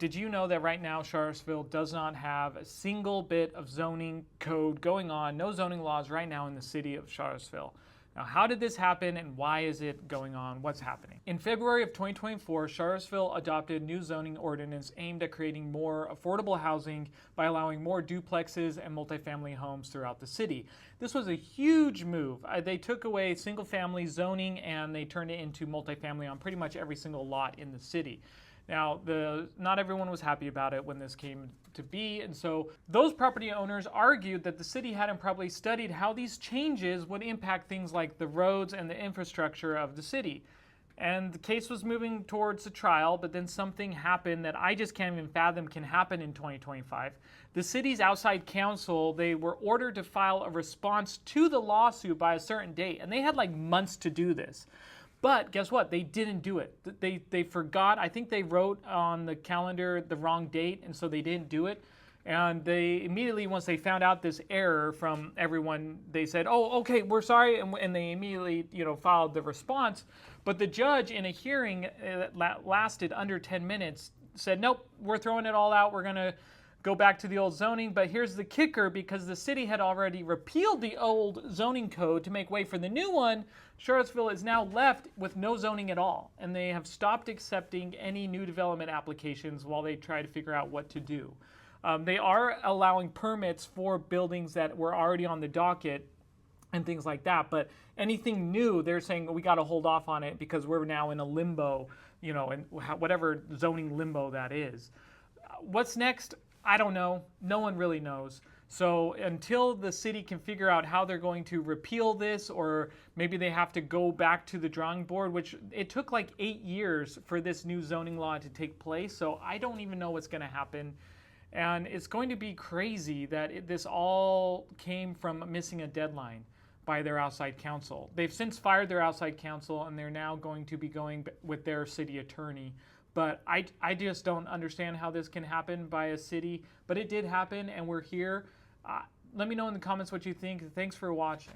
Did you know that right now Charlottesville does not have a single bit of zoning code going on, no zoning laws right now in the city of Charlottesville? Now, how did this happen and why is it going on? What's happening? In February of 2024, Charlottesville adopted new zoning ordinance aimed at creating more affordable housing by allowing more duplexes and multifamily homes throughout the city. This was a huge move. They took away single family zoning and they turned it into multifamily on pretty much every single lot in the city. Now, not everyone was happy about it when this came to be, and so those property owners argued that the city hadn't probably studied how these changes would impact things like the roads and the infrastructure of the city. And the case was moving towards a trial, but then something happened that I just can't even fathom can happen in 2025. The city's outside counsel, they were ordered to file a response to the lawsuit by a certain date, and they had like months to do this. But guess what? They didn't do it. They forgot. I think they wrote on the calendar the wrong date, and so they didn't do it. And they immediately, once they found out this error from everyone, they said, "Oh, okay, we're sorry," and they immediately, filed the response. But the judge, in a hearing that lasted under 10 minutes, said, "Nope, we're throwing it all out. We're gonna go back to the old zoning." But here's the kicker: because the city had already repealed the old zoning code to make way for the new one, Charlottesville is now left with no zoning at all, and they have stopped accepting any new development applications while they try to figure out what to do. They are allowing permits for buildings that were already on the docket and things like that, but anything new, they're saying we got to hold off on it because we're now in a limbo, and whatever zoning limbo that is. What's next? I don't know. No one really knows. So until the city can figure out how they're going to repeal this, or maybe they have to go back to the drawing board, which it took like 8 years for this new zoning law to take place. So I don't even know what's going to happen. And it's going to be crazy that this all came from missing a deadline by their outside counsel. They've since fired their outside counsel, and they're now going to be going with their city attorney. But I just don't understand how this can happen by a city. But it did happen, and we're here. Let me know in the comments what you think. Thanks for watching.